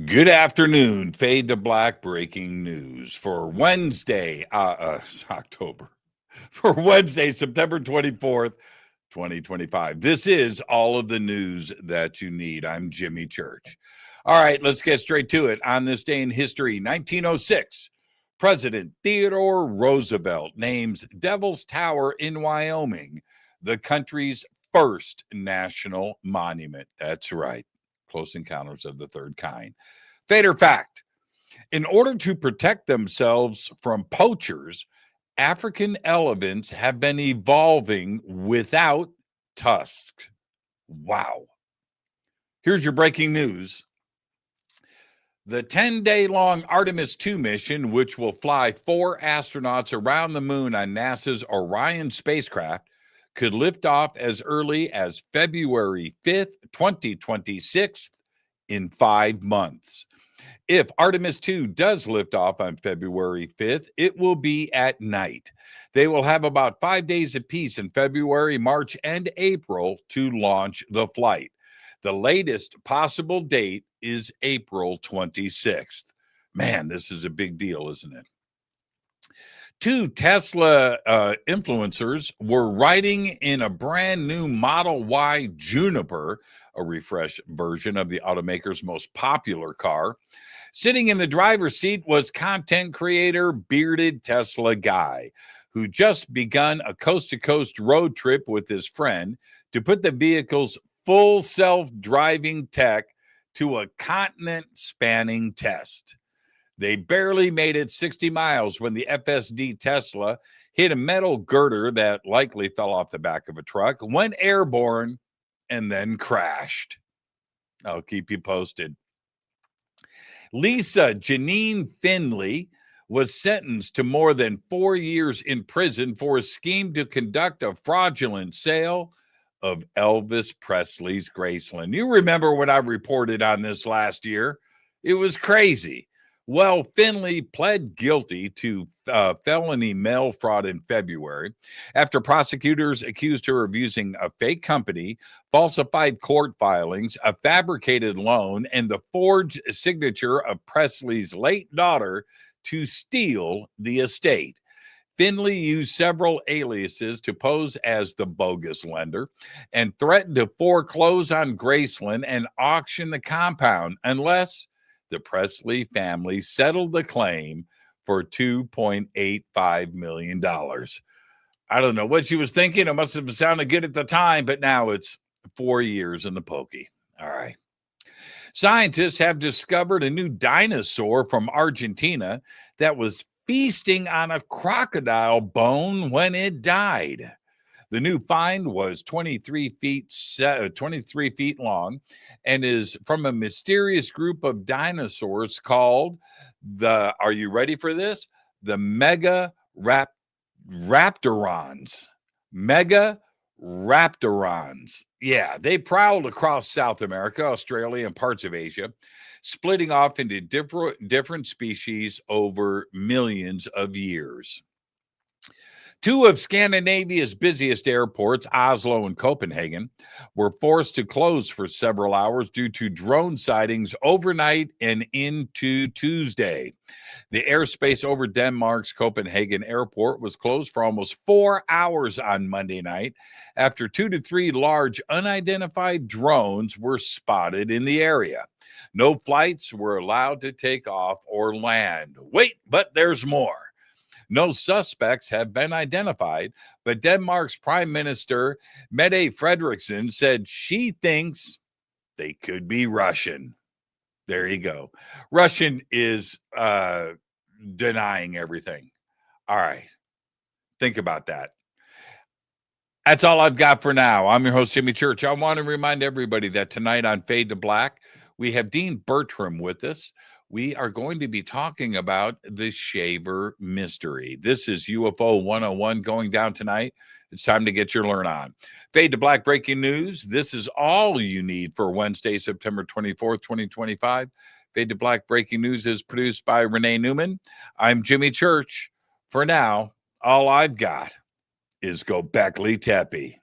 Good afternoon. Fade to black breaking news for Wednesday, October, for Wednesday, September 24th, 2025. This is all of the news that you need. I'm Jimmy Church. All right, let's get straight to it. On this day in history, 1906, President Theodore Roosevelt names Devil's Tower in Wyoming the country's first national monument. That's right. Close Encounters of the Third Kind. Fact or fact, in order to protect themselves from poachers, African elephants have been evolving without tusks. Wow. Here's your breaking news. The 10-day-long Artemis 2 mission, which will fly 4 astronauts around the moon on NASA's Orion spacecraft, could lift off as early as February 5th, 2026, in 5 months. If Artemis 2 does lift off on February 5th, it will be at night. They will have about 5 days apiece in February, March, and April to launch the flight. The latest possible date is April 26th. Man, this is a big deal, isn't it? 2 Tesla influencers were riding in a brand new Model Y Juniper, a refreshed version of the automaker's most popular car. Sitting in the driver's seat was content creator Bearded Tesla Guy, who just begun a coast-to-coast road trip with his friend to put the vehicle's full self-driving tech to a continent-spanning test. They barely made it 60 miles when the FSD Tesla hit a metal girder that likely fell off the back of a truck, went airborne, and then crashed. I'll keep you posted. Lisa Janine Finley was sentenced to more than 4 years in prison for a scheme to conduct a fraudulent sale of Elvis Presley's Graceland. You remember when I reported on this last year? It was crazy. Well, Finley pled guilty to felony mail fraud in February after prosecutors accused her of using a fake company, falsified court filings, a fabricated loan, and the forged signature of Presley's late daughter to steal the estate. Finley used several aliases to pose as the bogus lender and threatened to foreclose on Graceland and auction the compound unless the Presley family settled the claim for $2.85 million. I don't know what she was thinking. It must have sounded good at the time, but now it's 4 years in the pokey. All right. Scientists have discovered a new dinosaur from Argentina that was feasting on a crocodile bone when it died. The new find was 23 feet long and is from a mysterious group of dinosaurs called are you ready for this? The Mega Raptorons. Mega Raptorons. Yeah, they prowled across South America, Australia, and parts of Asia, splitting off into different species over millions of years. 2 of Scandinavia's busiest airports, Oslo and Copenhagen, were forced to close for several hours due to drone sightings overnight and into Tuesday. The airspace over Denmark's Copenhagen airport was closed for almost 4 hours on Monday night after 2 to 3 large unidentified drones were spotted in the area. No flights were allowed to take off or land. Wait, but there's more. No suspects have been identified, but Denmark's Prime Minister Mette Frederiksen said she thinks they could be Russian. There you go. Russian is denying everything. All right. Think about that. That's all I've got for now. I'm your host, Jimmy Church. I want to remind everybody that tonight on Fade to Black, we have Dean Bertram with us. We are going to be talking about the Shaver mystery. This is UFO 101 going down tonight. It's time to get your learn on. Fade to Black breaking news. This is all you need for Wednesday, September 24th, 2025. Fade to Black breaking news is produced by Renee Neumann. I'm Jimmy Church. For now, all I've got is Go Beckley Teppy.